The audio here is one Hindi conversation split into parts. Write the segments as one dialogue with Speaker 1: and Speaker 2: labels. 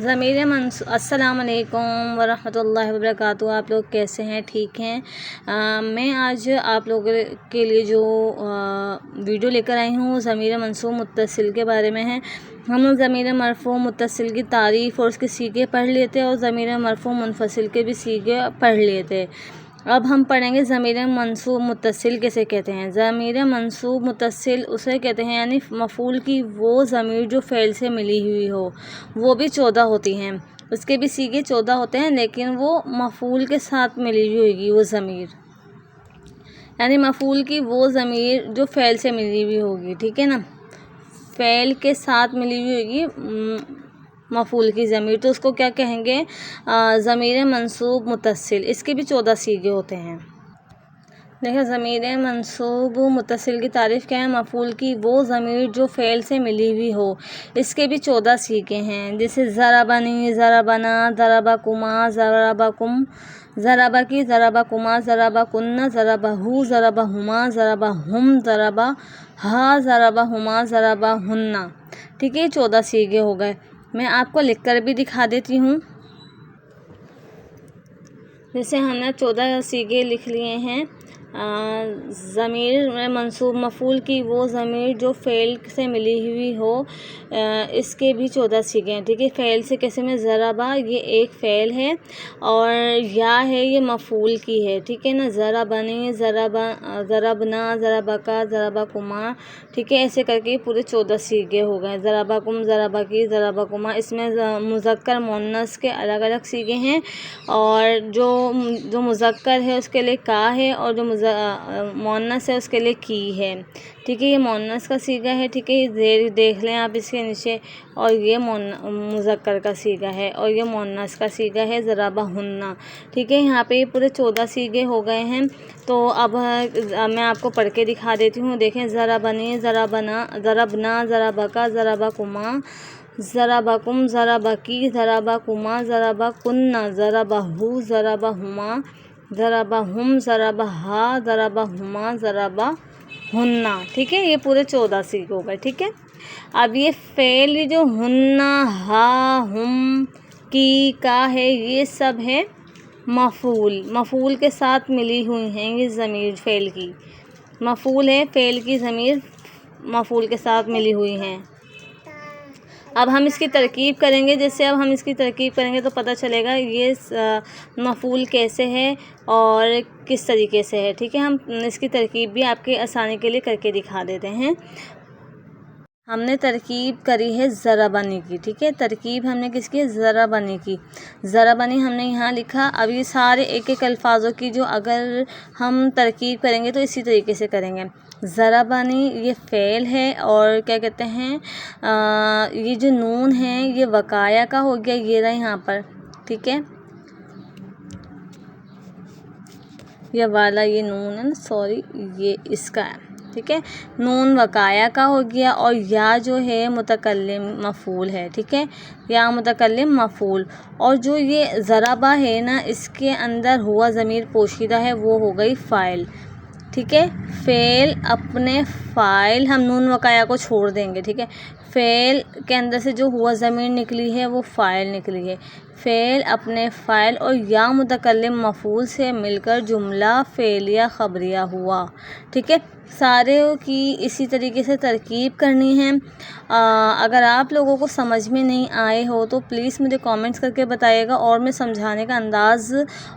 Speaker 1: ज़मीर मंसूब। अस्सलाम वालेकुम वरहमतुल्लाहि वबरकातुहू। आप लोग कैसे हैं? ठीक हैं? मैं आज आप लोगों के लिए जो वीडियो लेकर आई हूँ ज़मीर मंसूब मुत्तसिल के बारे में है। हम लोग ज़मीर मरफ़ू मुत्तसिल की तारीफ़ और उसके सीगे पढ़ लेते और ज़मीर मरफ़ू मुनफ़सिल के भी सीगे पढ़ लेते। अब हम पढ़ेंगे ज़मीर मंसूब मुत्तसिल किसे कहते हैं। ज़मीर मंसूब मुत्तसिल उसे कहते हैं यानी मफ़ूल की वो ज़मीर जो फ़ेल से मिली हुई हो, वो भी 14 होती हैं। उसके भी सीगे 14 होते हैं, लेकिन वो मफ़ूल के साथ मिली हुई होगी वो ज़मीर, यानी मफ़ूल की वो ज़मीर जो फ़ेल से मिली हुई होगी। ठीक है ना, फ़ेल के साथ मिली हुई होगी मफ़ूल की ज़मीर, तो उसको क्या कहेंगे? ज़मीर मंसूब मुत्तसिल। इसके भी 14 सीगे होते हैं। देखिए, ज़मीर मंसूब मुत्तसिल की तारीफ़ क्या है? मफ़ूल की वो ज़मीर जो फ़ेल से मिली हुई हो। इसके भी 14 सीगे हैं, जैसे ज़रबनी, ज़रबना, ज़रबकुमा, ज़रबकुम, ज़रबकी, ज़रबकुमा, ज़रबकुन्ना, ज़रबहू, ज़रबहुमा, ज़रबहुम, ज़रबहा, ज़रबहुमा, ज़रबहुन्ना। ठीक है, 14 सीगे हो गए। मैं आपको लिखकर भी दिखा देती हूँ। जैसे हमने 14 सीगे लिख लिए हैं। ज़मीर मंसूब मफ़ूल की वो ज़मीर जो फ़ेल से मिली हुई हो, इसके भी 14 सीगे हैं। ठीक है, फ़ेल से कैसे में? ज़रबा ये एक फ़ेल है और या है ये मफ़ूल की है। ठीक है ना, ज़रबनी, ज़रबना, ज़रबका, ज़रबकुमा। ठीक है, ऐसे करके पूरे 14 सीगे हो गए। ज़रबकुम, ज़रबकी, ज़रबकुमा। इसमें मुज़क्कर मुअन्नस के अलग अलग सीगे हैं, और जो मुज़क्कर है उसके लिए का है, और जो मुअन्नस है उसके लिए की है। ठीक है, ये मुअन्नस का सीगा है। ठीक है, ये देख लें आप इसके नीचे, और ये मुज़क्कर का सीगा है, और ये मुअन्नस का सीगा है ज़रबहुन्ना। ठीक है, यहाँ पे पूरे 14 सीगे हो गए हैं। तो अब मैं आपको पढ़ के दिखा देती हूँ। देखें, ज़रबनी, ज़रबना, ज़रबना, ज़रबका, ज़रबकुमा, ज़रबकुम, ज़रबकी, ज़रबकुमा, ज़रबकुन्ना, ज़रबहू, ज़रबहुमा, ज़रबहुम, ज़रबहा, ज़रबहुमा, ज़रबहुन्ना। ठीक है, ये पूरे 14 सीगे हो गए। ठीक है, अब ये फ़ेल जो हुन्ना, हा, हुम, की, का है, ये सब है मफ़ूल के साथ मिली हुई हैं। ये ज़मीर फ़ेल की मफ़ूल है, फ़ेल की ज़मीर मफ़ूल के साथ मिली हुई हैं। अब हम इसकी तरकीब करेंगे। जैसे अब हम इसकी तरकीब करेंगे तो पता चलेगा ये मफ़ूल कैसे है और किस तरीके से है। ठीक है, हम इसकी तरकीब भी आपके आसानी के लिए करके दिखा देते हैं। हमने तरकीब करी है ज़रबनी की। ठीक है, तरकीब हमने किसकी है? ज़रबनी की। ज़रबनी हमने यहाँ लिखा। अब ये सारे एक एक अल्फाजों की जो अगर हम तरकीब करेंगे तो इसी तरीके से करेंगे। ज़रबनी ये फ़ेल है, और क्या कहते हैं, ये जो नून है ये वकाया का हो गया, ये रहा यहाँ पर। ठीक है, ये वाला ये नून है ना, सॉरी, ये इसका है। ठीक है, नून वकाया का हो गया, और या जो है मुतकल्लिम मफ़ूल है। ठीक है, या मुतकल्लिम मफ़ूल। और जो ये ज़रबा है ना, इसके अंदर हुआ ज़मीर पोशीदा है, वो हो गई फ़ाइल। ठीक है, फ़ेल अपने फ़ाइल, हम नून वकाया को छोड़ देंगे। ठीक है, फ़ेल के अंदर से जो हुआ ज़मीर निकली है वो फ़ाइल निकली है। फ़ेल अपने फ़ाइल और या मुतकल्लिम मफ़ूल से मिलकर जुमला फ़ेलिया ख़बरिया हुआ। ठीक है, सारे की इसी तरीके से तरकीब करनी है। अगर आप लोगों को समझ में नहीं आए हो तो प्लीज़ मुझे कमेंट्स करके बताइएगा, और मैं समझाने का अंदाज़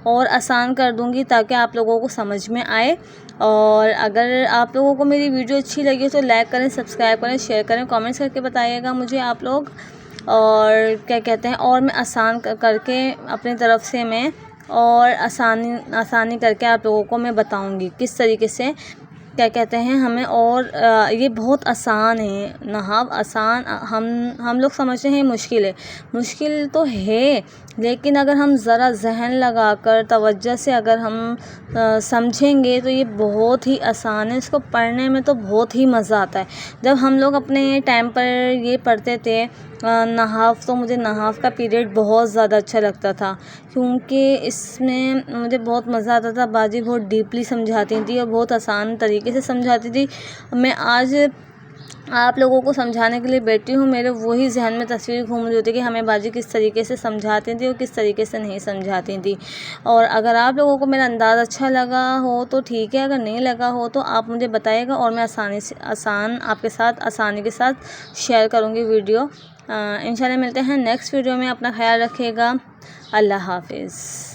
Speaker 1: और आसान कर दूँगी ताकि आप लोगों को समझ में आए। और अगर आप लोगों को मेरी वीडियो अच्छी लगी तो लाइक करें, सब्सक्राइब करें, शेयर करें, कमेंट्स करके बताइएगा मुझे आप लोग। और क्या कहते हैं, और मैं आसान करके अपनी तरफ से मैं और आसानी करके आप लोगों को मैं बताऊंगी किस तरीके से क्या कहते हैं हमें। और ये बहुत आसान है नहाव, आसान। हम लोग समझते हैं मुश्किल है, मुश्किल तो है, लेकिन अगर हम ज़रा जहन लगाकर तवज्जो से अगर हम समझेंगे तो ये बहुत ही आसान है। इसको पढ़ने में तो बहुत ही मज़ा आता है। जब हम लोग अपने टाइम पर ये पढ़ते थे नहाव, तो मुझे नहाव का पीरियड बहुत ज़्यादा अच्छा लगता था, क्योंकि इसमें मुझे बहुत मज़ा आता था। बाजी बहुत डीपली समझाती थी और बहुत आसान तरीके से समझाती थी। मैं आज आप लोगों को समझाने के लिए बैठी हूँ। मेरे वही जहन में तस्वीर घूम रही होती कि हमें बाजी किस तरीके से समझाती थी और किस तरीके से नहीं समझाती थी। और अगर आप लोगों को मेरा अंदाज़ अच्छा लगा हो तो ठीक है, अगर नहीं लगा हो तो आप मुझे बताइएगा और मैं आपके साथ आसानी के साथ शेयर करूँगी वीडियो। इंशाल्लाह मिलते हैं नेक्स्ट वीडियो में। अपना ख्याल रखिएगा। अल्लाह हाफिज़।